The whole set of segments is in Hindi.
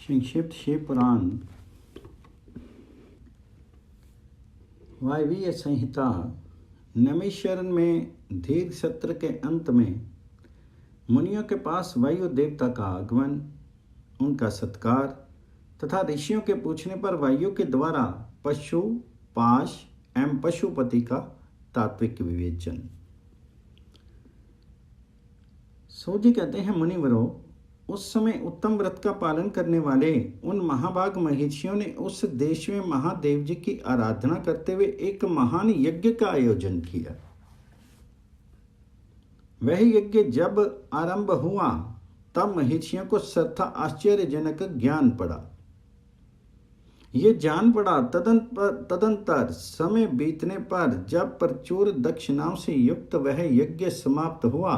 संक्षिप्त शिव पुराण वायवीय संहिता नैमिषारण्य में दीर्घ सत्र के अंत में मुनियों के पास वायु देवता का आगमन, उनका सत्कार तथा ऋषियों के पूछने पर वायु के द्वारा पशु पाश एवं पशुपति का तात्विक विवेचन। सूजी कहते हैं, मुनिवरों, उस समय उत्तम व्रत का पालन करने वाले उन महाभाग महर्षियों ने उस देश में महादेव जी की आराधना करते हुए एक महान यज्ञ का आयोजन किया। वह यज्ञ जब आरंभ हुआ तब महर्षियों को सर्वथा आश्चर्यजनक ज्ञान पड़ा। ये जान पड़ा तदंतर समय बीतने पर जब प्रचुर दक्षिणाओं से युक्त वह यज्ञ समाप्त हुआ,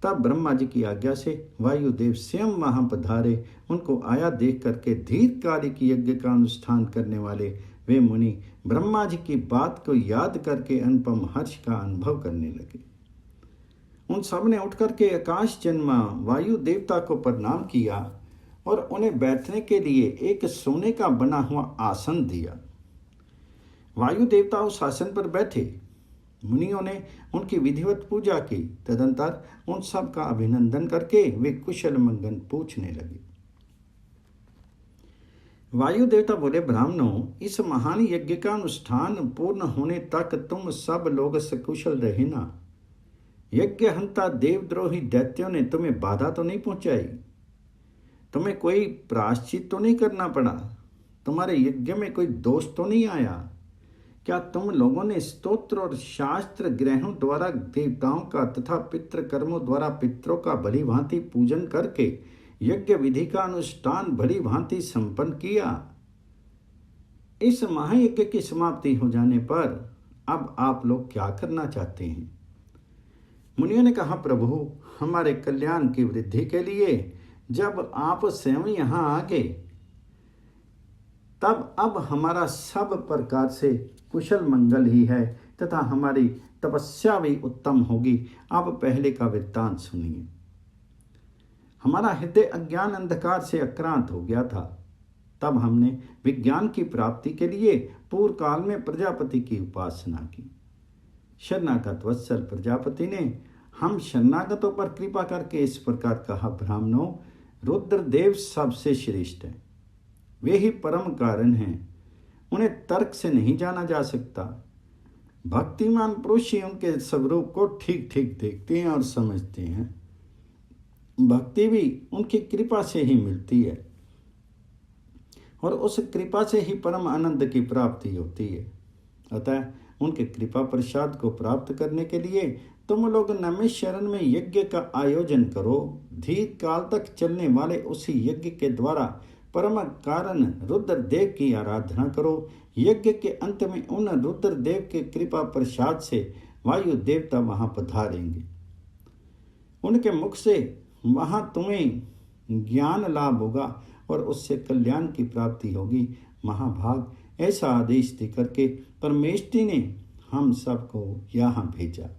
तब ब्रह्मा जी की आज्ञा से वायुदेव स्वयं वहां पधारे। उनको आया देख करके दीर्घकालिक यज्ञ का अनुष्ठान करने वाले वे मुनि ब्रह्मा जी की बात को याद करके अनुपम हर्ष का अनुभव करने लगे। उन सब ने उठ करके आकाश जन्मा वायु देवता को प्रणाम किया और उन्हें बैठने के लिए एक सोने का बना हुआ आसन दिया। वायु देवता उस आसन पर बैठे। मुनियों ने उनकी विधिवत पूजा की। तदंतर उन सब का अभिनंदन करके वे कुशल मंगल पूछने लगे। वायु देवता बोले, ब्राह्मणों, इस महान यज्ञ का अनुष्ठान पूर्ण होने तक तुम सब लोग सकुशल रहना। यज्ञ हंता देवद्रोही दैत्यों ने तुम्हें बाधा तो नहीं पहुंचाई? तुम्हें कोई प्रायश्चित तो नहीं करना पड़ा? तुम्हारे यज्ञ में कोई दोष तो नहीं आया? क्या तुम लोगों ने स्तोत्र और शास्त्र ग्रहों द्वारा देवताओं का तथा पितृ कर्मों द्वारा पितरों का भली भांति पूजन करके यज्ञ विधि का अनुष्ठान भली भांति संपन्न किया? इस महायज्ञ की समाप्ति हो जाने पर अब आप लोग क्या करना चाहते हैं? मुनियों ने कहा, प्रभु, हमारे कल्याण की वृद्धि के लिए जब आप स्वयं यहाँ आ गए, तब अब हमारा सब प्रकार से कुशल मंगल ही है तथा हमारी तपस्या भी उत्तम होगी। अब पहले का वृत्तांत सुनिए। हमारा हृदय अज्ञान अंधकार से आक्रांत हो गया था। तब हमने विज्ञान की प्राप्ति के लिए पूर्व काल में प्रजापति की उपासना की। शरणागत वत्सल प्रजापति ने हम शरणागतों पर कृपा करके इस प्रकार कहा, ब्राह्मणों, रुद्रदेव सबसे श्रेष्ठ है। वे ही परम कारण हैं। उन्हें तर्क से नहीं जाना जा सकता। भक्तिमान पुरुष ही उनके स्वरूप को ठीक ठीक देखते हैं और समझते हैं। भक्ति भी उनकी कृपा से ही मिलती है और उस कृपा से ही परम आनंद की प्राप्ति होती है। अतः उनके कृपा प्रसाद को प्राप्त करने के लिए तुम लोग नैमिषारण्य में यज्ञ का आयोजन करो। दीर्घ काल तक चलने वाले उसी यज्ञ के द्वारा परम कारण रुद्रदेव की आराधना करो। यज्ञ के अंत में उन रुद्रदेव के कृपा प्रसाद से वायु देवता वहां पधारेंगे। उनके मुख से वहां तुम्हें ज्ञान लाभ होगा और उससे कल्याण की प्राप्ति होगी। महाभाग ऐसा आदेश देकर के परमेष्ठी ने हम सबको यहाँ भेजा।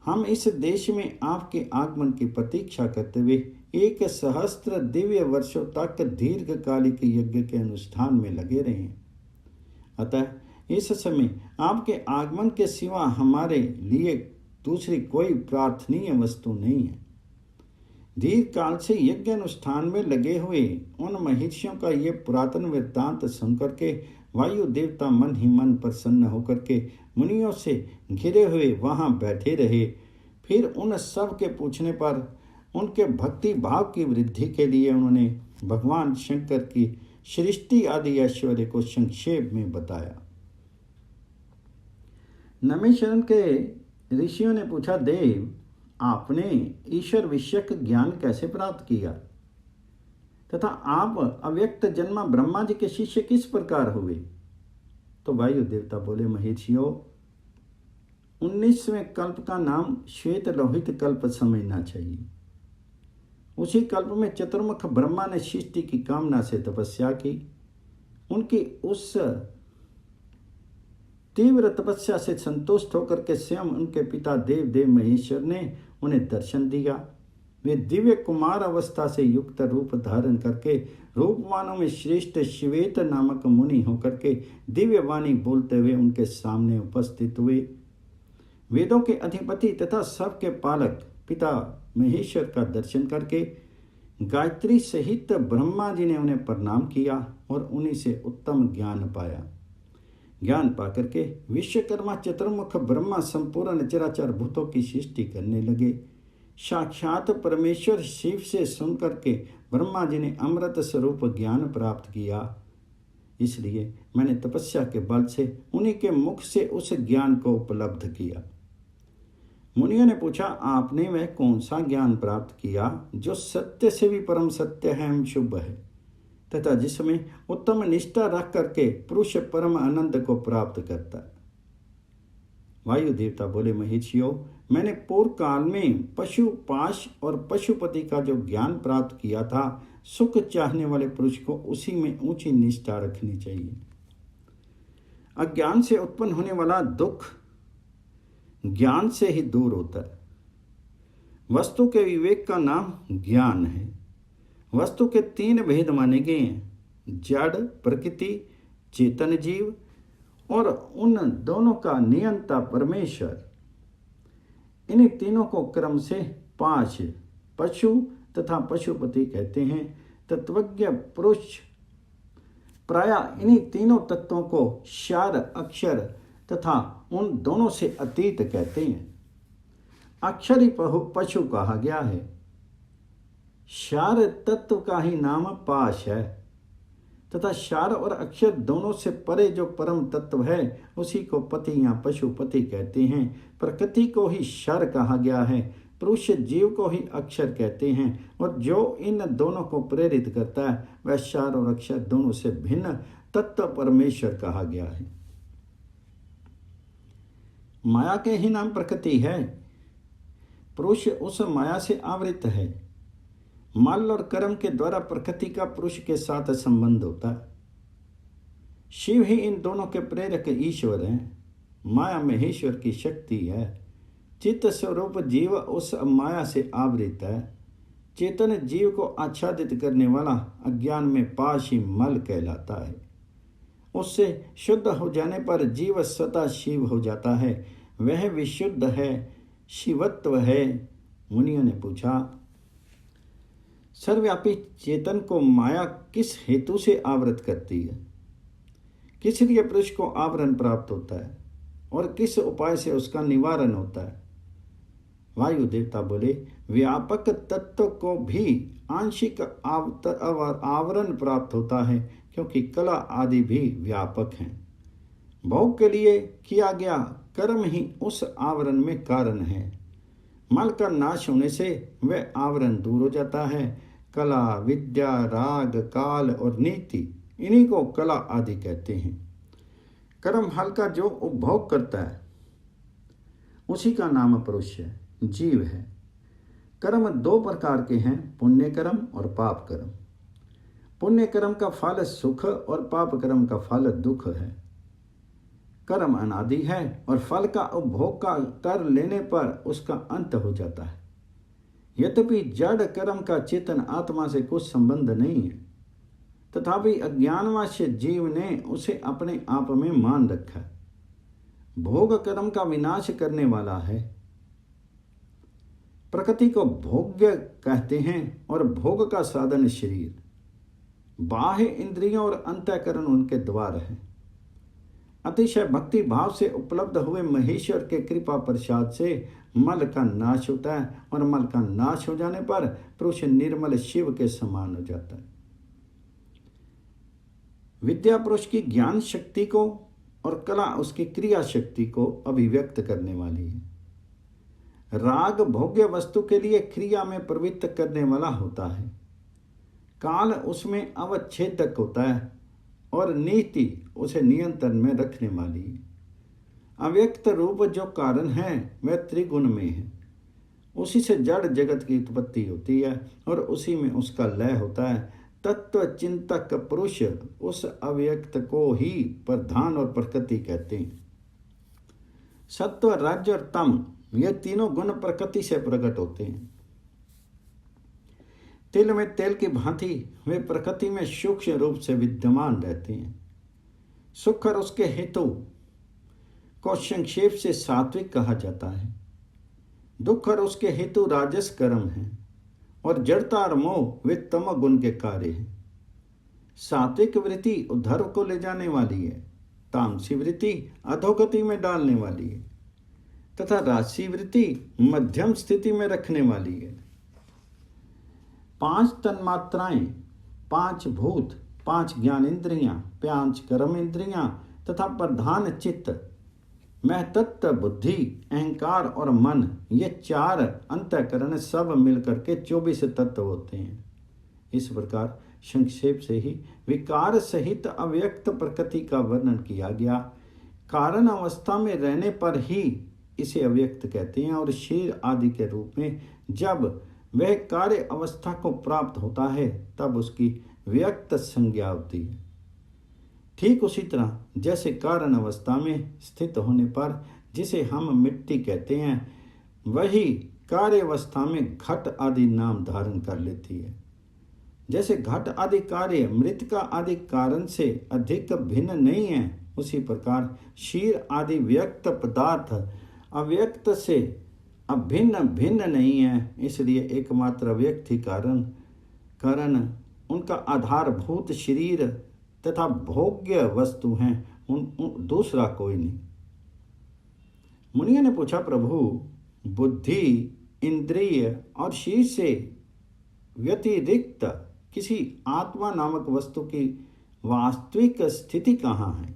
हम इस देश में आपके आगमन की प्रतीक्षा करते हुए 1,000 दिव्य वर्षों तक दीर्घकालिक यज्ञ के अनुष्ठान में लगे रहे। अतः इस समय आपके आगमन के सिवा हमारे लिए दूसरी कोई प्रार्थनीय वस्तु नहीं है। दीर्घ काल से यज्ञ अनुष्ठान में लगे हुए उन महर्षियों का ये पुरातन वृत्तांत सुनकर के वायु देवता मन ही मन प्रसन्न होकर के मुनियों से घिरे हुए वहां बैठे रहे। फिर उन सब के पूछने पर उनके भक्ति भाव की वृद्धि के लिए उन्होंने भगवान शंकर की सृष्टि आदि ऐश्वर्य को संक्षेप में बताया। नैमिषारण्य के ऋषियों ने पूछा, देव, आपने ईश्वर विषयक ज्ञान कैसे प्राप्त किया तथा आप अव्यक्त जन्मा ब्रह्मा जी के शिष्य किस प्रकार हुए? तो वायु देवता बोले, महर्षियों, 19वें कल्प का नाम श्वेत लोहित कल्प समझना चाहिए। उसी कल्प में चतुर्मुख ब्रह्मा ने सृष्टि की कामना से तपस्या की। उनकी उस तीव्र तपस्या से संतुष्ट होकर के स्वयं उनके पिता देव महेश्वर ने उन्हें दर्शन दिया। वे दिव्य कुमार अवस्था से युक्त रूप धारण करके रूपवानों में श्रेष्ठ श्वेत नामक मुनि होकर के दिव्य वाणी बोलते हुए उनके सामने उपस्थित हुए। वेदों के अधिपति तथा सबके पालक पिता महेश्वर का दर्शन करके गायत्री सहित ब्रह्मा जी ने उन्हें प्रणाम किया और उन्हीं से उत्तम ज्ञान पाया। ज्ञान पाकर के विश्वकर्मा चतुर्मुख ब्रह्मा संपूर्ण चराचर भूतों की सृष्टि करने लगे। साक्षात परमेश्वर शिव से सुनकर के ब्रह्मा जी ने अमृत स्वरूप ज्ञान प्राप्त किया। इसलिए मैंने तपस्या के बल से उन्हीं के मुख से उस ज्ञान को उपलब्ध किया। मुनियों ने पूछा, आपने वह कौन सा ज्ञान प्राप्त किया जो सत्य से भी परम सत्य है एवं शुभ है, तथा जिसमें उत्तम निष्ठा रख करके पुरुष परम आनंद को प्राप्त करता है? वायु देवता बोले, महीषियों, मैंने पूर्व काल में पशुपाश और पशुपति का जो ज्ञान प्राप्त किया था, सुख चाहने वाले पुरुष को उसी में ऊंची निष्ठा रखनी चाहिए। अज्ञान से उत्पन्न होने वाला दुख ज्ञान से ही दूर होता है। वस्तु के विवेक का नाम ज्ञान है। वस्तु के 3 भेद माने गए हैं, जड़ प्रकृति, चेतन जीव, और उन दोनों का नियंता परमेश्वर। इन्हीं तीनों को क्रम से 5 पशु तथा पशुपति कहते हैं। तत्वज्ञ पुरुष प्रायः इन्हीं तीनों तत्वों को क्षार अक्षर तथा उन दोनों से अतीत कहते हैं। अक्षर ही पशु कहा गया है। क्षार तत्व का ही नाम पाश है तथा क्षार और अक्षर दोनों से परे जो परम तत्व है उसी को पति या पशुपति कहते हैं। प्रकृति को ही क्षार कहा गया है, पुरुष जीव को ही अक्षर कहते हैं, और जो इन दोनों को प्रेरित करता है वह क्षार और अक्षर दोनों से भिन्न तत्व परमेश्वर कहा गया है। माया के ही नाम प्रकृति है। पुरुष उस माया से आवृत है। मल और कर्म के द्वारा प्रकृति का पुरुष के साथ संबंध होता है। शिव ही इन दोनों के प्रेरक ईश्वर हैं। माया महेश्वर की शक्ति है। चित्त स्वरूप जीव उस माया से आवृत है। चेतन जीव को आच्छादित करने वाला अज्ञान में पाश ही मल कहलाता है। उससे शुद्ध हो जाने पर जीव स्वतः शिव हो जाता है। वह विशुद्ध है, शिवत्व है। मुनियों ने पूछा, सर्वव्यापी चेतन को माया किस हेतु से आवृत करती है? किस लिए पुरुष को आवरण प्राप्त होता है और किस उपाय से उसका निवारण होता है? वायु देवता बोले, व्यापक तत्व को भी आंशिक आवरण प्राप्त होता है, क्योंकि कला आदि भी व्यापक हैं। भोग के लिए किया गया कर्म ही उस आवरण में कारण है। मल का नाश होने से वह आवरण दूर हो जाता है। कला, विद्या, राग, काल और नीति, इन्हीं को कला आदि कहते हैं। कर्म फल का जो उपभोग करता है उसी का नाम पुरुष है, जीव है। कर्म 2 प्रकार के हैं, पुण्य कर्म और पाप कर्म। पुण्य कर्म का फल सुख और पाप कर्म का फल दुख है। कर्म अनादि है और फल का उपभोग का कर लेने पर उसका अंत हो जाता है। यद्यपि जड़ कर्म का चेतन आत्मा से कुछ संबंध नहीं है, तथापि अज्ञानवश जीव ने उसे अपने आप में मान रखा है। भोग कर्म का विनाश करने वाला है। प्रकृति को भोग्य कहते हैं और भोग का साधन शरीर, बाह्य इंद्रियों और अंतःकरण उनके द्वार है। अतिशय भक्ति भाव से उपलब्ध हुए महेश्वर के कृपा प्रसाद से मल का नाश होता है, और मल का नाश हो जाने पर पुरुष निर्मल शिव के समान हो जाता है। विद्या पुरुष की ज्ञान शक्ति को और कला उसकी क्रिया शक्ति को अभिव्यक्त करने वाली है। राग भोग्य वस्तु के लिए क्रिया में प्रवृत्त करने वाला होता है। काल उसमें अवच्छेदक होता है और नीति उसे नियंत्रण में रखने वाली है। अव्यक्त रूप जो कारण है वह त्रिगुण में है। उसी से जड़ जगत की उत्पत्ति होती है और उसी में उसका लय होता है। तत्व चिंतक पुरुष उस अव्यक्त को ही प्रधान और प्रकृति कहते हैं। सत्व, रज और तम, ये तीनों गुण प्रकृति से प्रकट होते हैं। तिल में तेल की भांति वे प्रकृति में सूक्ष्म रूप से विद्यमान रहते हैं। सुख और उसके हेतु को संक्षेप से सात्विक कहा जाता है। दुख और उसके हेतु राजस कर्म है और जड़ता और मोह वे तम गुण के कार्य हैं। सात्विक वृत्ति उद्धर्व को ले जाने वाली है, तामसी वृत्ति अधोगति में डालने वाली है तथा राजसी वृत्ति मध्यम स्थिति में रखने वाली है। 5 तन्मात्राएं, 5 भूत, 5 ज्ञानेन्द्रियां, 5 कर्म इंद्रियां तथा प्रधान चित्त, महतत्व बुद्धि, अहंकार और मन, ये 4 अंतःकरण सब मिलकर के 24 तत्व होते हैं। इस प्रकार संक्षेप से ही विकार सहित अव्यक्त प्रकृति का वर्णन किया गया। कारण अवस्था में रहने पर ही इसे अव्यक्त कहते हैं और शरीर आदि के रूप में जब वह कार्य अवस्था को प्राप्त होता है तब उसकी व्यक्त संज्ञा होती है। ठीक उसी तरह जैसे कारण अवस्था में स्थित होने पर जिसे हम मिट्टी कहते हैं, वही कार्य अवस्था में घट आदि नाम धारण कर लेती है। जैसे घट आदि कार्य मृतिका आदि कारण से अधिक भिन्न नहीं है, उसी प्रकार क्षीर आदि व्यक्त पदार्थ अव्यक्त से अभिन्न भिन्न नहीं है। इसलिए एकमात्र अव्यक्त ही कारण उनका आधारभूत शरीर तथा भोग्य वस्तु हैं, दूसरा कोई नहीं। मुनियों ने पूछा, प्रभु बुद्धि, इंद्रिय और शरीर से व्यतिरिक्त किसी आत्मा नामक वस्तु की वास्तविक स्थिति कहाँ है?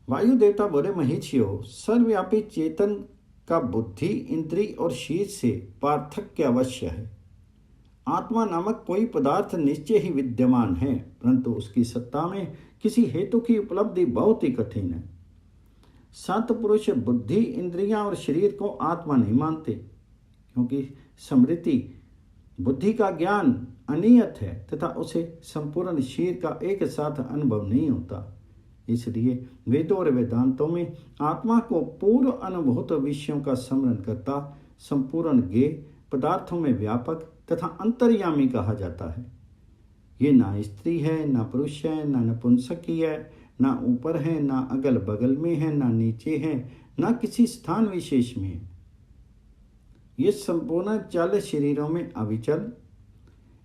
वायु देवता बोले, महीक्षियों, सर्वव्यापी चेतन का बुद्धि, इंद्रिय और शरीर से पार्थक्य अवश्य है। आत्मा नामक कोई पदार्थ निश्चय ही विद्यमान है, परंतु उसकी सत्ता में किसी हेतु की उपलब्धि बहुत ही कठिन है। संत पुरुष बुद्धि, इंद्रियां और शरीर को आत्मा नहीं मानते, क्योंकि स्मृति बुद्धि का ज्ञान अनियत है तथा उसे संपूर्ण शरीर का एक साथ अनुभव नहीं होता। इसलिए वेदों और वेदांतों में आत्मा को पूर्व अनुभूत विषयों का स्मरण करता, संपूर्ण ज्ञेय, पदार्थों में व्यापक तथा अंतर्यामी कहा जाता है। ये ना स्त्री है, ना पुरुष है, ना नपुंसकी है, ना ऊपर है, ना अगल बगल में है, ना नीचे है, ना किसी स्थान विशेष में है। ये संपूर्ण चल शरीरों में अविचल,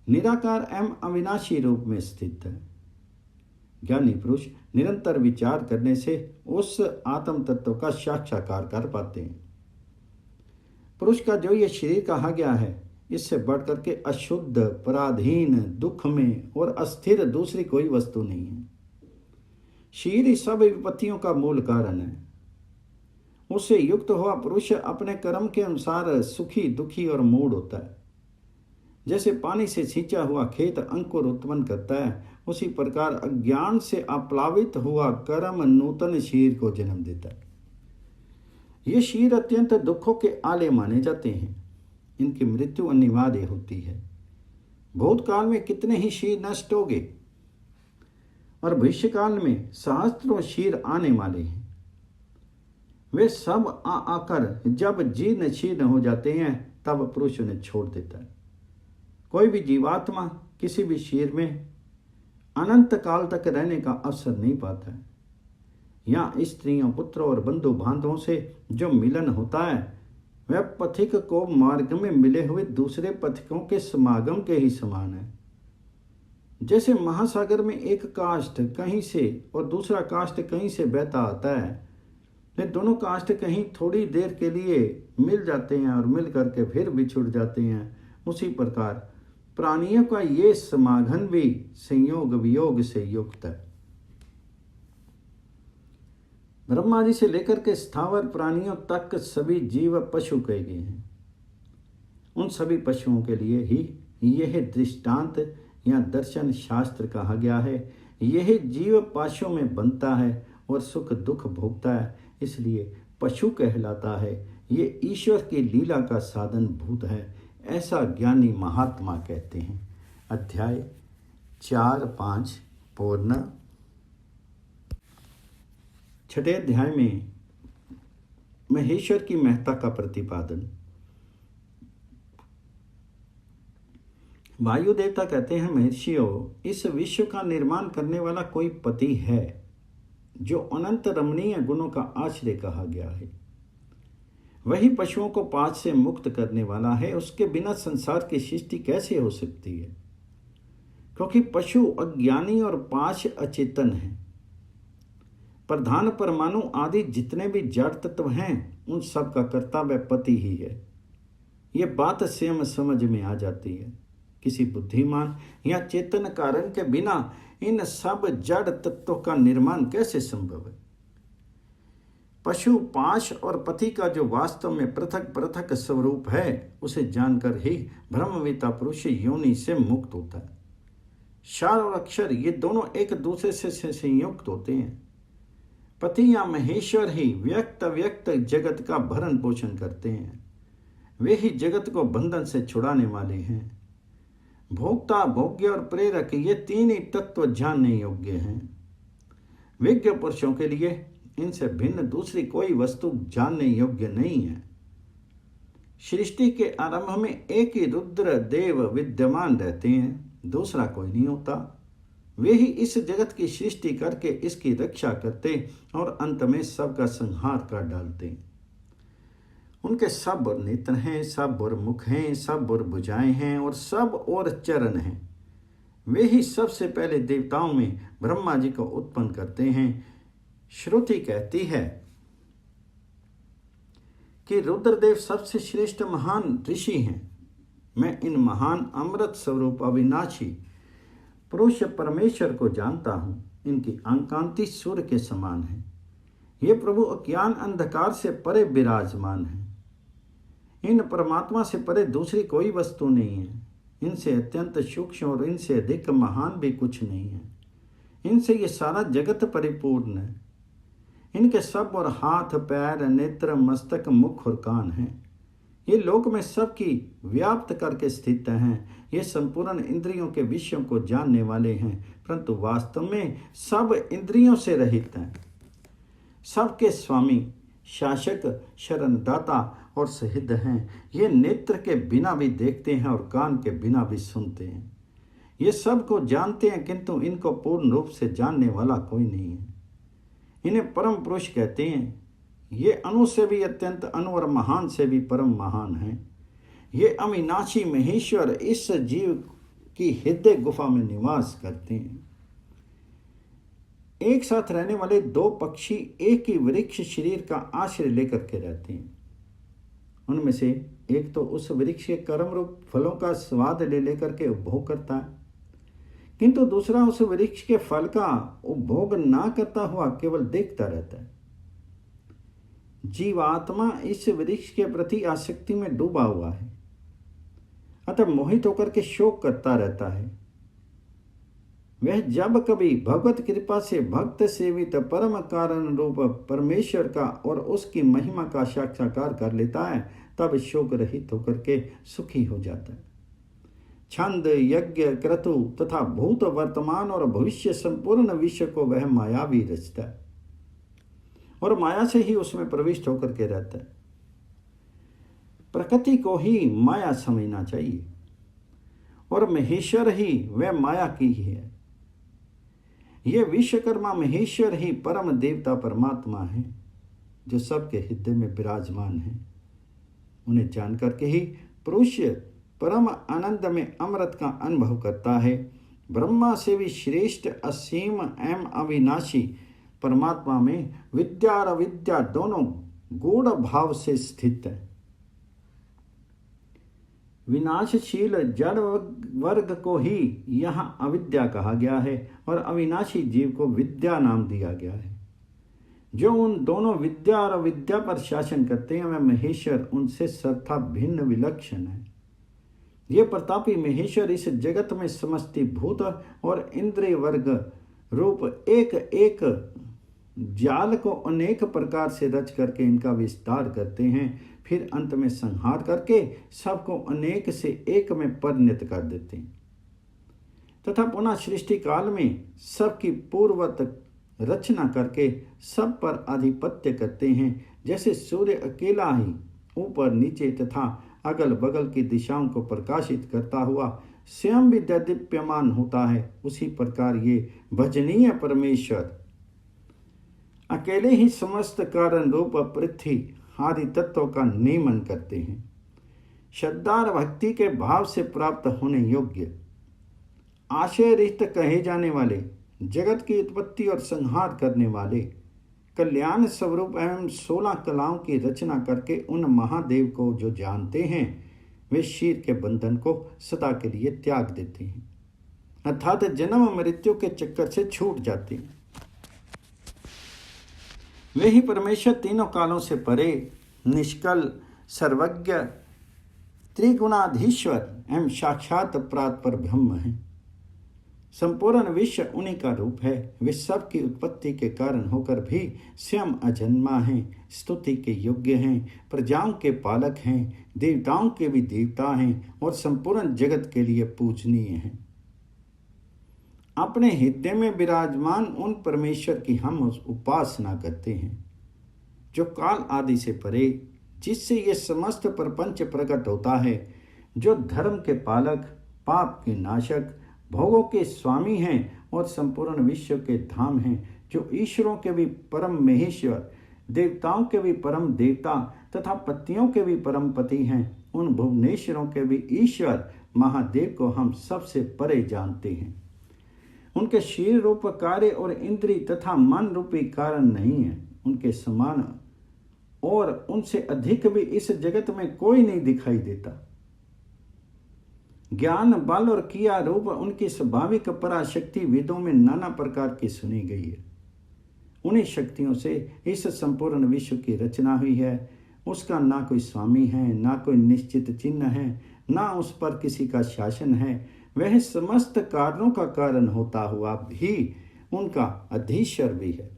निराकार एवं अविनाशी रूप में स्थित है। ज्ञानी पुरुष निरंतर विचार करने से उस आत्म तत्व का साक्षात्कार कर पाते हैं। पुरुष का जो ये शरीर कहा गया है, इससे बढ़कर के अशुद्ध, पराधीन, दुख में और अस्थिर दूसरी कोई वस्तु नहीं है। शरीर सब विपत्तियों का मूल कारण है। उससे युक्त हुआ पुरुष अपने कर्म के अनुसार सुखी, दुखी और मूढ़ होता है। जैसे पानी से सींचा हुआ खेत अंकुर उत्पन्न करता है, उसी प्रकार अज्ञान से आप्लावित हुआ कर्म नूतन शरीर को जन्म देता है। ये शरीर अत्यंत दुखों के आले माने जाते हैं। इनकी मृत्यु अनिवार्य होती है। भूतकाल में कितने ही शरीर नष्ट हो गए और भविष्यकाल में सहस्त्रों शरीर आने वाले हैं। वे सब आकर जब जीर्ण शीर्ण हो जाते हैं, तब पुरुष उन्हें छोड़ देता है। कोई भी जीवात्मा किसी भी शरीर में अनंत काल तक रहने का अवसर नहीं पाता है। यहाँ स्त्रियों, पुत्रों और बंधु बांधवों से जो मिलन होता है, वह पथिक को मार्ग में मिले हुए दूसरे पथिकों के समागम के ही समान है। जैसे महासागर में एक काष्ठ कहीं से और दूसरा काष्ठ कहीं से बहता आता है, वे दोनों काष्ठ कहीं थोड़ी देर के लिए मिल जाते हैं और मिल करके फिर बिछुड़ जाते हैं। उसी प्रकार प्राणियों का ये समागम भी संयोग वियोग से युक्त है। ब्रह्मा जी से लेकर के स्थावर प्राणियों तक सभी जीव पशु कहे गए हैं। उन सभी पशुओं के लिए ही यह दृष्टांत या दर्शन शास्त्र कहा गया है। यह जीव पाशों में बनता है और सुख दुख भोगता है, इसलिए पशु कहलाता है। ये ईश्वर की लीला का साधन भूत है, ऐसा ज्ञानी महात्मा कहते हैं। अध्याय 4-5 पूर्ण। छठे अध्याय में महेश्वर की महत्ता का प्रतिपादन। वायु देवता कहते हैं, महर्षियों, इस विश्व का निर्माण करने वाला कोई पति है जो अनंत रमणीय गुणों का आश्रय कहा गया है। वही पशुओं को पाश से मुक्त करने वाला है। उसके बिना संसार की सृष्टि कैसे हो सकती है? क्योंकि पशु अज्ञानी और पाश अचेतन है। प्रधान परमाणु आदि जितने भी जड़ तत्व हैं, उन सब का कर्ता वह पति ही है। ये बात स्वयं समझ में आ जाती है। किसी बुद्धिमान या चेतन कारण के बिना इन सब जड़ तत्वों का निर्माण कैसे संभव है? पशु, पाश और पति का जो वास्तव में पृथक पृथक स्वरूप है, उसे जानकर ही ब्रह्मवेत्ता पुरुष योनि से मुक्त होता है। क्षार और अक्षर ये दोनों एक दूसरे से संयुक्त होते हैं। पति या महेश्वर ही व्यक्त व्यक्त जगत का भरण पोषण करते हैं। वे ही जगत को बंधन से छुड़ाने वाले हैं। भोक्ता, भोग्य और प्रेरक ये तीन ही तत्व जानने योग्य हैं। विज्ञ पुरुषों के लिए इनसे भिन्न दूसरी कोई वस्तु जानने योग्य नहीं है। सृष्टि के आरंभ में एक ही रुद्र देव विद्यमान रहते हैं, दूसरा कोई नहीं होता। वे ही इस जगत की सृष्टि करके इसकी रक्षा करते और अंत में सबका संहार कर डालते हैं। उनके सब और नेत्र हैं, सब और मुख हैं, सब और भुजाएं हैं और सब और चरण हैं। वे ही सबसे पहले देवताओं में ब्रह्मा जी को उत्पन्न करते हैं। श्रुति कहती है कि रुद्रदेव सबसे श्रेष्ठ महान ऋषि हैं। मैं इन महान अमृत स्वरूप अविनाशी पुरुष परमेश्वर को जानता हूँ। इनकी कांति सूर्य के समान है। ये प्रभु अज्ञान अंधकार से परे विराजमान है। इन परमात्मा से परे दूसरी कोई वस्तु नहीं है। इनसे अत्यंत सूक्ष्म और इनसे अधिक महान भी कुछ नहीं है। इनसे ये सारा जगत परिपूर्ण है। इनके सब और हाथ, पैर, नेत्र, मस्तक, मुख और कान हैं। ये लोक में सबकी व्याप्त करके स्थित हैं। ये संपूर्ण इंद्रियों के विषयों को जानने वाले हैं, परंतु वास्तव में सब इंद्रियों से रहित हैं। सबके स्वामी, शासक, शरणदाता और सहित हैं। ये नेत्र के बिना भी देखते हैं और कान के बिना भी सुनते हैं। ये सब को जानते हैं, किंतु इनको पूर्ण रूप से जानने वाला कोई नहीं है। इन्हें परम पुरुष कहते हैं। ये अणु से भी अत्यंत अणु और महान से भी परम महान हैं। ये अविनाशी महेश्वर इस जीव की हृदय गुफा में निवास करते हैं। एक साथ रहने वाले दो पक्षी एक ही वृक्ष शरीर का आश्रय लेकर के रहते हैं। उनमें से एक तो उस वृक्ष के कर्म रूप फलों का स्वाद ले लेकर के उपभोग करता है, किंतु दूसरा उस वृक्ष के फल का उपभोग ना करता हुआ केवल देखता रहता है। जीवात्मा इस वृक्ष के प्रति आसक्ति में डूबा हुआ है, अतः मोहित होकर के शोक करता रहता है। वह जब कभी भगवत कृपा से भक्त सेवित परम कारण रूप परमेश्वर का और उसकी महिमा का साक्षात्कार कर लेता है, तब शोक रहित होकर के सुखी हो जाता है। छंद, यज्ञ, क्रतु तथा भूत, वर्तमान और भविष्य संपूर्ण विश्व को वह मायावी रचता है और माया से ही उसमें प्रविष्ट होकर के रहता है। प्रकृति को ही माया समझना चाहिए और महेश्वर ही वह माया की ही है। ये विश्वकर्मा महेश्वर ही परम देवता परमात्मा है, जो सबके हृदय में विराजमान है। उन्हें जानकर के ही पुरुष परम आनंद में अमृत का अनुभव करता है। ब्रह्मा से भी श्रेष्ठ असीम एवं अविनाशी परमात्मा में विद्या और अविद्या दोनों गूढ़ भाव से स्थित है। विनाशशील जड़ वर्ग को ही यहाँ अविद्या कहा गया है और अविनाशी जीव को विद्या नाम दिया गया है। जो उन दोनों विद्या और अविद्या पर शासन करते हैं, वह महेश्वर उनसे सर्वथा भिन्न विलक्षण है। ये प्रतापी महेश्वर इस जगत में समस्ती भूत और इंद्रिय वर्ग रूप एक एक जाल को अनेक प्रकार से रच करके इनका विस्तार करते हैं, फिर अंत में संहार करके सबको अनेक से एक में परिणत कर देते हैं तथा पुनः सृष्टि काल में सबकी पूर्वत रचना करके सब पर आधिपत्य करते हैं। जैसे सूर्य अकेला ही ऊपर नीचे तथा अगल बगल की दिशाओं को प्रकाशित करता हुआ स्वयं भी दीप्यमान होता है, उसी प्रकार ये भजनीय परमेश्वर अकेले ही समस्त कारण रूप पृथ्वी आदि तत्वों का नियमन करते हैं। श्रद्धा और भक्ति के भाव से प्राप्त होने योग्य आशय रहित कहे जाने वाले, जगत की उत्पत्ति और संहार करने वाले, कल्याण स्वरूप एवं 16 कलाओं की रचना करके उन महादेव को जो जानते हैं, वे शीर के बंधन को सदा के लिए त्याग देते हैं, अर्थात जन्म मृत्यु के चक्कर से छूट जाते हैं। वे ही परमेश्वर तीनों कालों से परे, निष्कल, सर्वज्ञ, त्रिगुणाधीश्वर एवं साक्षात प्रातपर ब्रह्म हैं। संपूर्ण विश्व उन्हीं का रूप है। वे सब की उत्पत्ति के कारण होकर भी स्वयं अजन्मा हैं, स्तुति के योग्य हैं, प्रजाओं के पालक हैं, देवताओं के भी देवता हैं और संपूर्ण जगत के लिए पूजनीय हैं। अपने हृदय में विराजमान उन परमेश्वर की हम उपासना करते हैं, जो काल आदि से परे, जिससे ये समस्त प्रपंच प्रकट होता है, जो धर्म के पालक, पाप के नाशक, भोगों के स्वामी हैं और संपूर्ण विश्व के धाम हैं, जो ईश्वरों के भी परम महेश्वर, देवताओं के भी परम देवता तथा पतियों के भी परम पति हैं। उन भुवनेश्वरों के भी ईश्वर महादेव को हम सबसे परे जानते हैं। उनके शरीर रूप कार्य और इंद्रिय तथा मन रूपी कारण नहीं है। उनके समान और उनसे अधिक भी इस जगत में कोई नहीं दिखाई देता। ज्ञान, बल और क्रिया रूप उनकी स्वाभाविक पराशक्ति वेदों में नाना प्रकार की सुनी गई है। उन्हीं शक्तियों से इस संपूर्ण विश्व की रचना हुई है। उसका ना कोई स्वामी है, ना कोई निश्चित चिन्ह है, ना उस पर किसी का शासन है। वह समस्त कारणों का कारण होता हुआ भी उनका अधीश्वर भी है।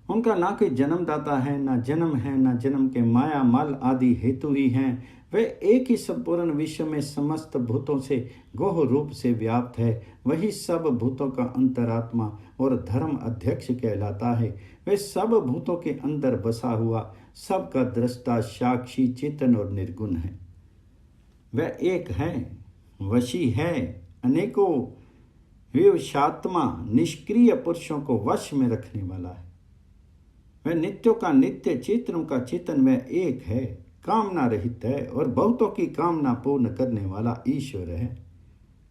उनका ना कोई जन्मदाता है, ना जन्म है, ना जन्म के माया माल आदि हेतु ही हैं। वह एक ही संपूर्ण विश्व में समस्त भूतों से गोह रूप से व्याप्त है। वही सब भूतों का अंतरात्मा और धर्म अध्यक्ष कहलाता है। वह सब भूतों के अंदर बसा हुआ सबका दृष्टा, साक्षी, चेतन और निर्गुण है। वह एक है, वशी है, अनेकों विवशात्मा, निष्क्रिय पुरुषों को वश में रखने वाला है। वह नित्यों का नित्य, चेतनों का चेतन, वह एक है, कामना रहित है और बहुतों की कामना पूर्ण करने वाला ईश्वर है।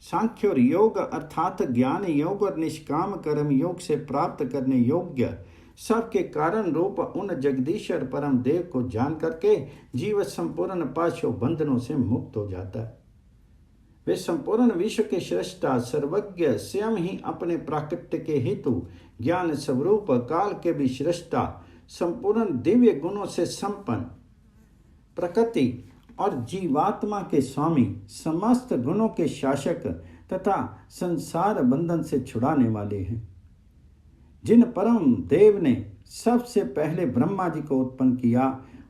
सांख्य और योग अर्थात ज्ञान योग और निष्काम कर्म योग से प्राप्त करने योग्य सबके कारण रूप उन जगदीश्वर परम देव को जान करके जीव संपूर्ण पाशों बंधनों से मुक्त हो जाता है। वे संपूर्ण विश्व के सृष्टा, सर्वज्ञ, स्वयं ही अपने प्राकट्य के हेतु ज्ञान स्वरूप, काल के भी सृष्टा, संपूर्ण दिव्य गुणों से संपन्न, प्रकृति और जीवात्मा के स्वामी, समस्त गुणों के शासक तथा संसार बंधन से छुड़ाने वाले हैं। जिन परम देव ने सबसे पहले ब्रह्मा जी को उत्पन्न किया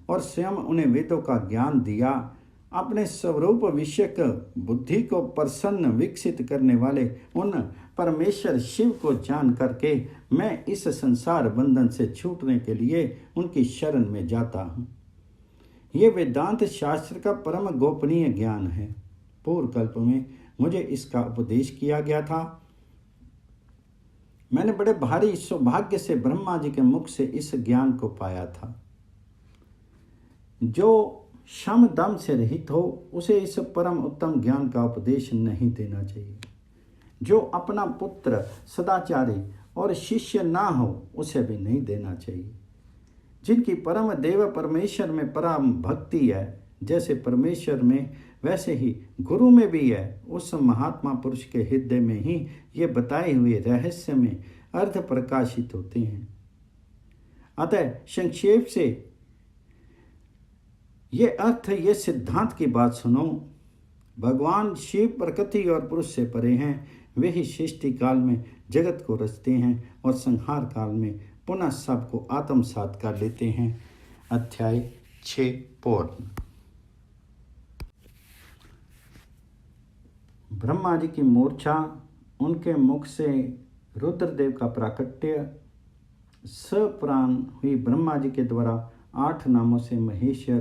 और स्वयं उन्हें वेदों का ज्ञान दिया, अपने स्वरूप विषयक बुद्धि को प्रसन्न विकसित करने वाले उन परमेश्वर शिव को जान करके मैं इस संसार बंधन से छूटने के लिए उनकी शरण में जाता हूँ। ये वेदांत शास्त्र का परम गोपनीय ज्ञान है। पूर्व कल्प में मुझे इसका उपदेश किया गया था। मैंने बड़े भारी सौभाग्य से ब्रह्मा जी के मुख से इस ज्ञान को पाया था। जो शम दम से रहित हो, उसे इस परम उत्तम ज्ञान का उपदेश नहीं देना चाहिए। जो अपना पुत्र सदाचारी और शिष्य ना हो, उसे भी नहीं देना चाहिए। जिनकी परम देव परमेश्वर में परम भक्ति है, जैसे परमेश्वर में वैसे ही गुरु में भी है, उस महात्मा पुरुष के हृदय में ही ये बताए हुए रहस्य में अर्थ प्रकाशित होते हैं। अतः संक्षेप से ये अर्थ, ये सिद्धांत की बात सुनो। भगवान शिव प्रकृति और पुरुष से परे हैं। वे ही सृष्टि काल में जगत को रचते हैं और संहार काल में पुनः सबको आत्मसात कर लेते हैं। अध्याय 6 पूर्ण। ब्रह्मा जी की मूर्छा, उनके मुख से रुद्रदेव का प्राकट्य, सप्राण हुई ब्रह्मा जी के द्वारा 8 नामों से महेश्वर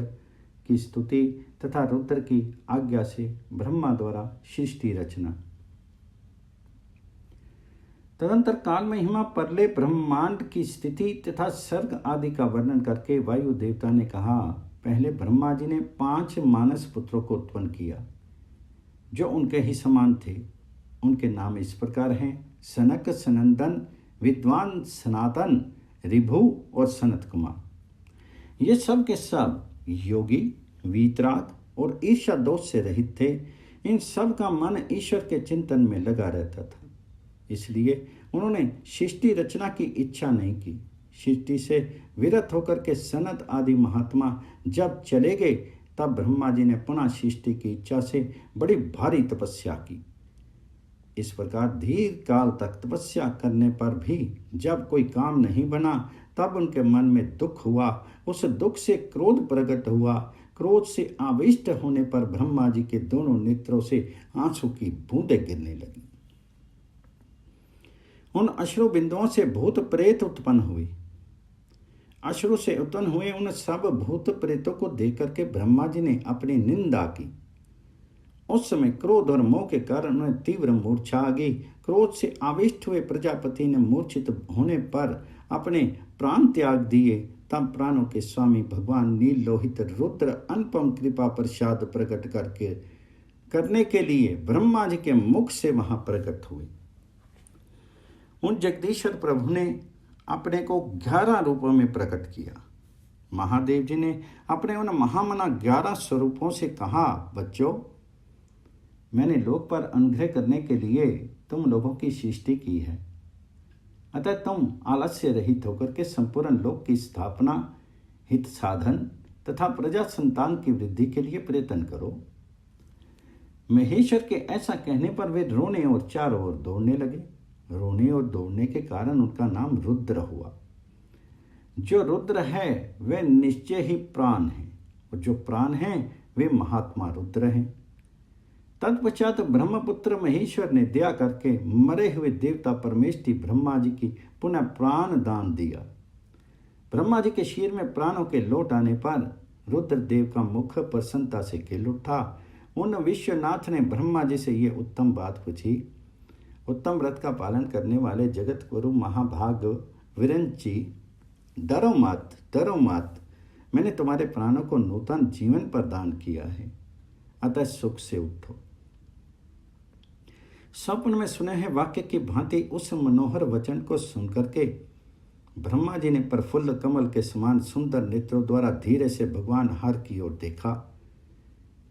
की स्तुति, तथा रुद्र की आज्ञा से ब्रह्मा द्वारा सृष्टि रचना। तदंतर काल महिमा परले ब्रह्मांड की स्थिति तथा सर्ग आदि का वर्णन करके वायु देवता ने कहा, पहले ब्रह्मा जी ने 5 मानस पुत्रों को उत्पन्न किया जो उनके ही समान थे। उनके नाम इस प्रकार हैं, सनक, सनंदन, विद्वान, सनातन, ऋभु और सनत कुमार। ये सब के सब योगी, वीतराग और ईर्ष्या दोष से रहित थे। इन सब का मन ईश्वर के चिंतन में लगा रहता था, इसलिए उन्होंने सृष्टि रचना की इच्छा नहीं की। सृष्टि से विरत होकर के सनत आदि महात्मा जब चले गए, तब ब्रह्मा जी ने पुनः सृष्टि की इच्छा से बड़ी भारी तपस्या की। इस प्रकार दीर्घ काल तक तपस्या करने पर भी जब कोई काम नहीं बना, तब उनके मन में दुख हुआ। उस दुख से क्रोध प्रकट हुआ। क्रोध से आविष्ट होने पर ब्रह्मा जी के दोनों नेत्रों से आंसू की बूंदें गिरने लगी। उन अश्रु बिंदुओं से भूत प्रेत उत्पन्न हुए। अश्रु से उत्पन्न हुए उन सब भूत प्रेतों को देख करके ब्रह्मा जी ने अपनी निंदा की। उस समय क्रोध और मोह के कारण उन्हें तीव्र मूर्छा आ गई। क्रोध से आविष्ट हुए प्रजापति ने मूर्छित होने पर अपने प्राण त्याग दिए। तब प्राणों के स्वामी भगवान नील लोहित रुद्र अनुपम कृपा प्रसाद प्रकट करने के लिए ब्रह्मा जी के मुख से वहां प्रकट हुए। उन जगदीश्वर प्रभु ने अपने को 11 रूपों में प्रकट किया। महादेव जी ने अपने उन महामना 11 स्वरूपों से कहा, बच्चों, मैंने लोक पर अनुग्रह करने के लिए तुम लोगों की सृष्टि की है, अतः तुम आलस्य रहित होकर के संपूर्ण लोक की स्थापना, हित साधन तथा प्रजा संतान की वृद्धि के लिए प्रयत्न करो। महेश्वर के ऐसा कहने पर वे रोने और चारों ओर दौड़ने लगे। रोने और दौड़ने के कारण उनका नाम रुद्र हुआ। जो रुद्र है वे निश्चय ही प्राण हैं, और जो प्राण हैं वे महात्मा रुद्र हैं। तत्पश्चात ब्रह्मपुत्र महेश्वर ने दया करके मरे हुए देवता परमेष्ठी ब्रह्मा जी की पुनः प्राण दान दिया। ब्रह्मा जी के शरीर में प्राणों के लौट आने पर रुद्रदेव का मुख प्रसन्नता से खिल उठा। उन विश्वनाथ ने ब्रह्मा जी से ये उत्तम बात पूछी, उत्तम व्रत का पालन करने वाले जगत गुरु महाभाग वीरंच जी, डरो मत, मैंने तुम्हारे प्राणों को नूतन जीवन प्रदान किया है, अतः सुख से उठो। स्वप्न में सुने हैं वाक्य की भांति उस मनोहर वचन को सुनकर के ब्रह्मा जी ने प्रफुल्ल कमल के समान सुंदर नेत्रों द्वारा धीरे से भगवान हर की ओर देखा।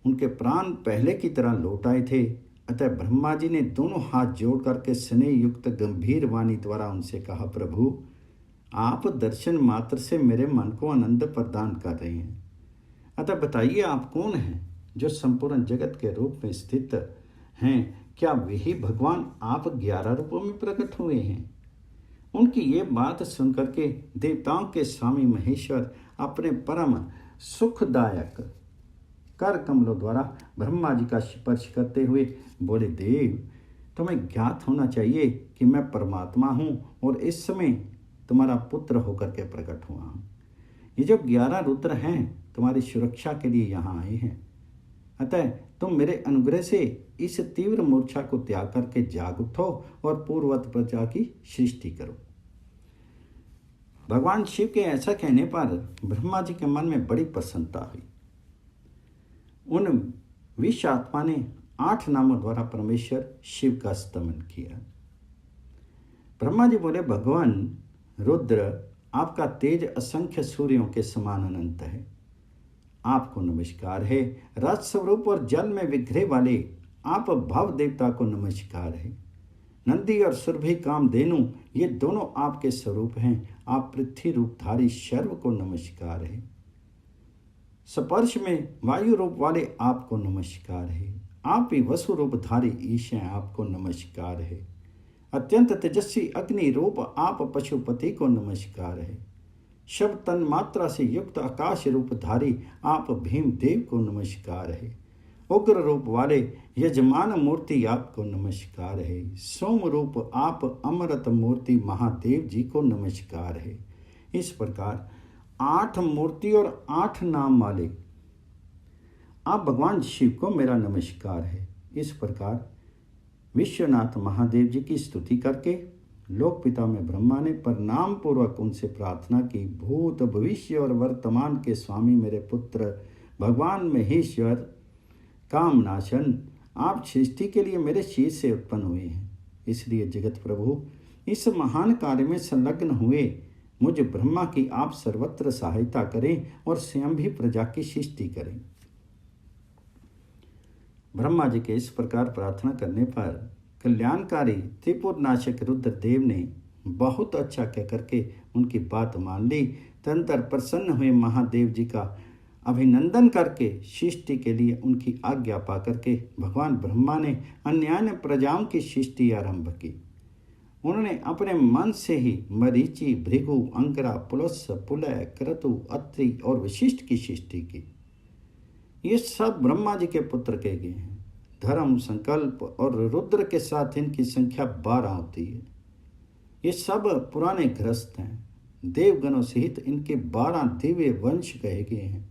उनके प्राण पहले की तरह लौट आए थे। अतः ब्रह्मा जी ने दोनों हाथ जोड़ करके स्नेह युक्त गंभीर वाणी द्वारा उनसे कहा, प्रभु, आप दर्शन मात्र से मेरे मन को आनंद प्रदान कर रहे हैं, अतः बताइए आप कौन हैं जो संपूर्ण जगत के रूप में स्थित हैं? क्या वही भगवान आप 11 रूपों में प्रकट हुए हैं? उनकी ये बात सुनकर के देवताओं के स्वामी महेश्वर अपने परम सुखदायक कर कमलों द्वारा ब्रह्मा जी का स्पर्श करते हुए बोले, देव, तुम्हें ज्ञात होना चाहिए कि मैं परमात्मा हूँ और इस समय तुम्हारा पुत्र होकर के प्रकट हुआ हूँ। ये जो 11 रुद्र हैं तुम्हारी सुरक्षा के लिए यहाँ आए हैं, अतः तुम मेरे अनुग्रह से इस तीव्र मूर्छा को त्याग करके जाग उठो और पूर्ववत प्रजा की सृष्टि करो। भगवान शिव के ऐसा कहने पर ब्रह्मा जी के मन में बड़ी प्रसन्नता हुई। उन विष आत्मा ने 8 नामों द्वारा परमेश्वर शिव का स्तमन किया। ब्रह्मा जी बोले, भगवान रुद्र, आपका तेज असंख्य सूर्यों के समान अनंत है, आपको नमस्कार है। रज स्वरूप और जल में विग्रह वाले आप भव देवता को नमस्कार है। नंदी और सुरभि कामधेनु ये दोनों आपके स्वरूप हैं। आप पृथ्वी रूपधारी शर्व को नमस्कार है। स्पर्श में वायु रूप वाले आपको नमस्कार है। आप ही वसु रूपधारी ईश हैं, आपको नमस्कार है। अत्यंत तेजस्वी अग्नि रूप आप पशुपति को नमस्कार है। शब्द तन मात्रा से युक्त आकाश रूपधारी आप भीमदेव को नमस्कार है। उग्र रूप वाले यजमान मूर्ति आपको नमस्कार है। सोम रूप आप अमृत मूर्ति महादेव जी को नमस्कार है। इस प्रकार 8 मूर्ति और 8 नाम वाले आप भगवान शिव को मेरा नमस्कार है। इस प्रकार विश्वनाथ महादेव जी की स्तुति करके लोक पिता में ब्रह्मा ने प्रणाम पूर्वक उनसे प्रार्थना की, भूत भविष्य और वर्तमान के स्वामी मेरे पुत्र भगवान महेश्वर कामनाशन, आप सृष्टि के लिए मेरे शीर से उत्पन्न हुए हैं, इसलिए जगत प्रभु इस महान कार्य में संलग्न हुए मुझे ब्रह्मा की आप सर्वत्र सहायता करें और स्वयं भी प्रजा की सृष्टि करें। ब्रह्मा जी के इस प्रकार प्रार्थना करने पर कल्याणकारी त्रिपुरनाशक रुद्रदेव ने बहुत अच्छा कह करके उनकी बात मान ली। तदंतर प्रसन्न हुए महादेव जी का अभिनंदन करके सृष्टि के लिए उनकी आज्ञा पा करके भगवान ब्रह्मा ने अन्य प्रजाओं की सृष्टि आरंभ की। उन्होंने अपने मन से ही मरीचि, भृगु, अंगरा, पुलस्स, पुलय, क्रतु, अत्रि और वशिष्ठ की सृष्टि की। ये सब ब्रह्मा जी के पुत्र कहे गए हैं। धर्म, संकल्प और रुद्र के साथ इनकी संख्या 12 होती है। ये सब पुराने ग्रस्त हैं। देवगणों सहित इनके 12 दिव्य वंश कहे गए हैं,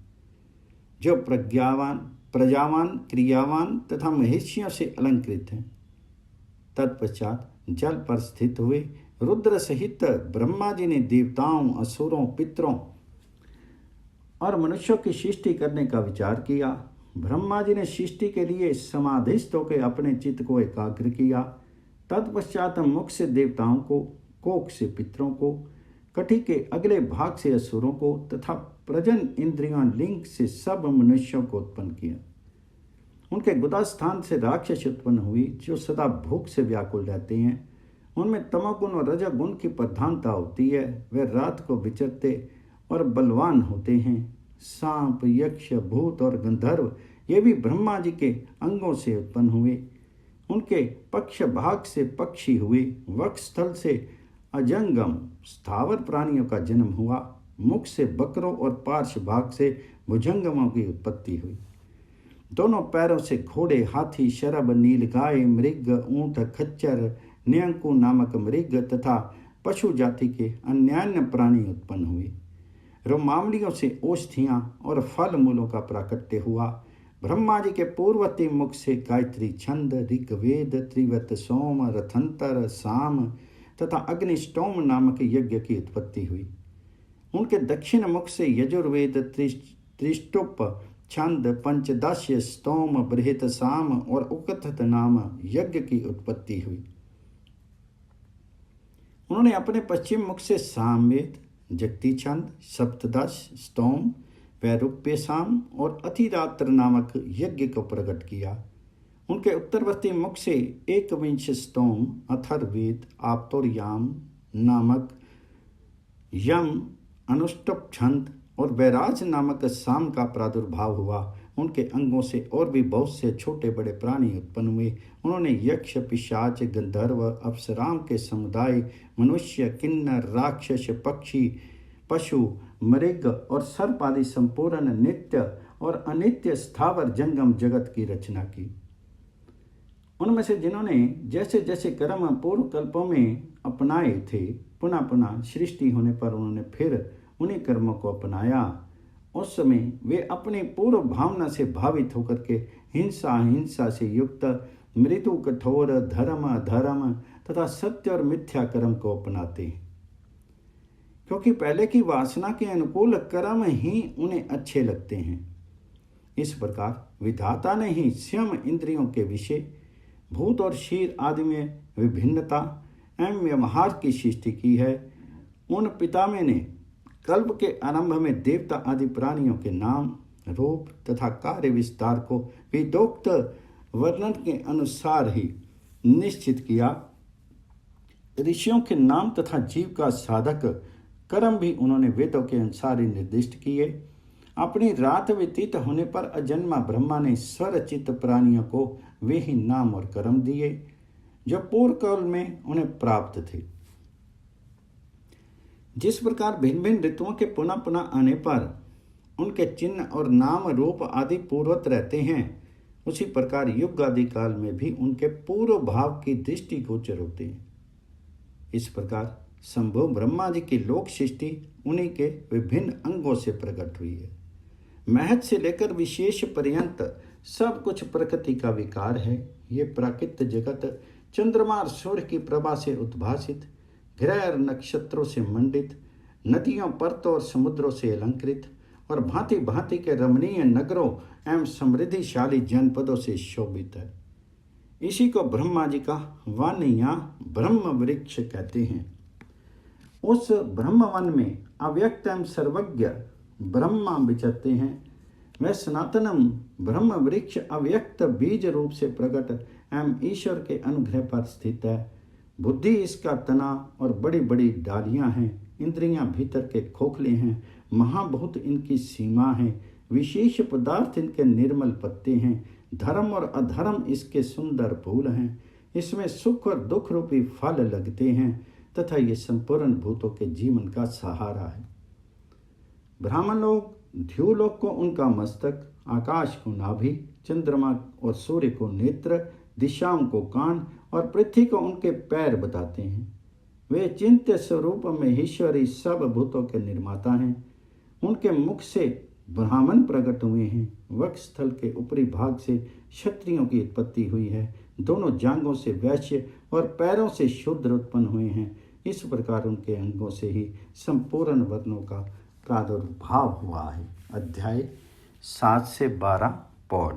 जो प्रज्ञावान, प्रजावान, क्रियावान तथा महेशियों से अलंकृत हैं। तत्पश्चात जल पर स्थित हुए रुद्र सहित ब्रह्मा जी ने देवताओं, असुरों, पितरों और मनुष्यों की सृष्टि करने का विचार किया। ब्रह्मा जी ने सृष्टि के लिए समाधिस्थ होकर अपने चित्त को एकाग्र किया। तत्पश्चात मुख से देवताओं को, कोख से पितरों को, कटी के अगले भाग से असुरों को तथा प्रजन इंद्रियों लिंग से सब मनुष्यों को उत्पन्न किया। उनके गुदा स्थान से राक्षस उत्पन्न हुई, जो सदा भूख से व्याकुल रहते हैं। उनमें तमोगुण और रजोगुण की प्रधानता होती है। वे रात को विचरते और बलवान होते हैं। सांप, यक्ष, भूत और गंधर्व ये भी ब्रह्मा जी के अंगों से उत्पन्न हुए। उनके पक्ष भाग से पक्षी हुए। वक्षस्थल से अजंगम स्थावर प्राणियों का जन्म हुआ। मुख से बकरों और पार्श्व भाग से भुजंगमों की उत्पत्ति हुई। दोनों पैरों से घोड़े, हाथी, शरभ, नीलगाय, मृग, ऊंट, खच्चर, न्यंकु नामक मृग तथा पशु जाति के अन्यान्य प्राणी उत्पन्न हुए। रोमावलियों से औषधियाँ और फल मूलों का प्राकट्य हुआ। ब्रह्मा जी के पूर्ववर्ती मुख से गायत्री छंद, ऋग्वेद, त्रिवत, सोम, रथंतर, साम तथा अग्निष्टोम नामक यज्ञ की उत्पत्ति हुई। उनके दक्षिण मुख से यजुर्वेद, त्रिष्टुप, छंद, पंचदश्य, स्तोम, बृहत, साम और उकथत नाम यज्ञ की उत्पत्ति हुई। उन्होंने अपने पश्चिम मुख से सामवेद, जगती छंद, सप्तदश, स्तोम, वैरूप्य साम और अतिरात्र नामक यज्ञ को प्रकट किया। उनके उत्तरवर्ती मुख से एकविंश स्तोम, अथर्ववेद, आप्तोर्याम नामक यम, अनुष्टुप छंद और वैराज नामक साम का प्रादुर्भाव हुआ। उनके अंगों से और भी बहुत से छोटे बड़े प्राणी उत्पन्न हुए। उन्होंने यक्ष, पिशाच, गंधर्व, अप्सराओं के समुदाय, मनुष्य, किन्नर, राक्षस, पक्षी, पशु, मृग और सर्प आदि संपूर्ण नित्य और अनित्य स्थावर जंगम जगत की रचना की। उनमें से जिन्होंने जैसे जैसे कर्म पूर्व कल्पों में अपनाए थे, पुनः पुनः सृष्टि होने पर उन्होंने फिर उन्हीं कर्मों को अपनाया। उस समय वे अपनी पूर्व भावना से भावित होकर के हिंसा से युक्त मृदु, कठोर, धर्म, अधर्म तथा सत्य और मिथ्या कर्म को अपनाते हैं, क्योंकि पहले की वासना के अनुकूल कर्म ही उन्हें अच्छे लगते हैं। इस प्रकार विधाता ने ही स्वयं इंद्रियों के विषय, भूत और शीर आदि में विभिन्नता एवं व्यवहार की सृष्टि की है। उन पितामह ने कल्प के आरंभ में देवता आदि प्राणियों के नाम, रूप तथा कार्य विस्तार को वेदोक्त वर्णन के अनुसार ही निश्चित किया। ऋषियों के नाम तथा जीव का साधक कर्म भी उन्होंने वेदों के अनुसार ही निर्दिष्ट किए। अपनी रात व्यतीत होने पर अजन्मा ब्रह्मा ने स्वरचित प्राणियों को वे ही नाम और कर्म दिए जो पूर्व काल में उन्हें प्राप्त थे। जिस प्रकार भिन्न भिन्न ऋतुओं के पुनः पुनः आने पर उनके चिन्ह और नाम रूप आदि पूर्वत रहते हैं, उसी प्रकार युग आदि काल में भी उनके पूर्व भाव की दृष्टि गोचर होते हैं। इस प्रकार संभव ब्रह्मा जी की लोक सृष्टि उन्हीं के विभिन्न अंगों से प्रकट हुई है। महज से लेकर विशेष पर्यंत सब कुछ प्रकृति का विकार है। ये प्राकृत जगत चंद्रमा और सूर्य की प्रभा से उद्भासित, ग्रह और नक्षत्रों से मंडित, नदियों, पर्वतों और समुद्रों से अलंकृत और भांति भांति के रमणीय नगरों एवं समृद्धिशाली जनपदों से शोभित है। इसी को ब्रह्मा जी का वन या ब्रह्म वृक्ष कहते हैं। उस ब्रह्म वन में अव्यक्त एवं सर्वज्ञ ब्रह्मा विचरते हैं। वह सनातनम ब्रह्म वृक्ष अव्यक्त बीज रूप से प्रकट एवं ईश्वर के अनुग्रह पर स्थित है। बुद्धि इसका तना और बड़ी बड़ी डालियां हैं। इंद्रियां भीतर के खोखले हैं। महाभूत इनकी सीमा है। विशेष पदार्थ इनके निर्मल पत्ते हैं। धर्म और अधर्म इसके सुंदर फूल हैं। इसमें सुख और दुख रूपी फल लगते हैं तथा ये संपूर्ण भूतों के जीवन का सहारा है। ब्राह्मण लोग ध्युलोक को उनका मस्तक, आकाश को नाभि, चंद्रमा और सूर्य को नेत्र, दिशाओं को कान और पृथ्वी को उनके पैर बताते हैं। वे चिंत्य स्वरूप में ईश्वरी सब भूतों के निर्माता हैं। उनके मुख से ब्राह्मण प्रकट हुए हैं। वक्षस्थल के ऊपरी भाग से क्षत्रियों की उत्पत्ति हुई है। दोनों जांघों से वैश्य और पैरों से शूद्र उत्पन्न हुए हैं। इस प्रकार उनके अंगों से ही संपूर्ण वर्णों का प्रादुर्भाव हुआ है। अध्याय 7 से 12 पौर्ण।